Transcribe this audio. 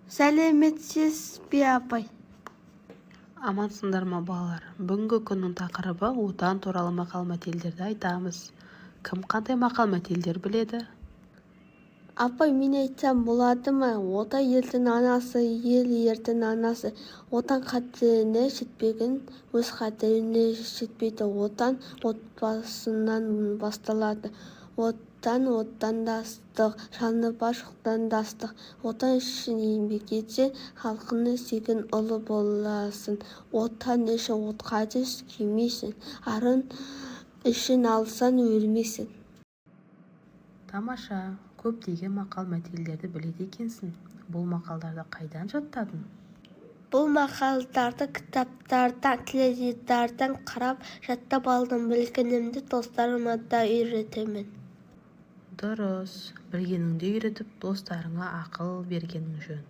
Сәлеметсіз бе апай? Амансыңдар ма балалар? Бүгінгі күннің тақырыбы отан туралы мақал-мәтелдерді айтамыз. Кім қандай мақал-мәтелдер біледі? Апай, мен айтсам болады ма? Отан елдің анасы, ел ердің анасы. Отан қадіріне жетпеген өз қадіріне жетпейді. Отан отбасынан басталады. Отан отандастық, жаны бар отандастық. Отан үшін еңбек етсең, халқыңа сүйген ұлы боласың. Отан үшін отқа түс күймейсің, арын үшін алсаң өлмейсің. Тамаша, көптеген мақал-мәтелдерді біледі екенсің. Бұл мақалдарды қайдан жаттадың? Бұл мақалдарды кітаптардан, теледидардан қарап жаттап алдым. Білгенімді достарыма да үйретемін. Дұрыс, білгеніңді үйретіп, достарыңа ақыл бергенің жөн.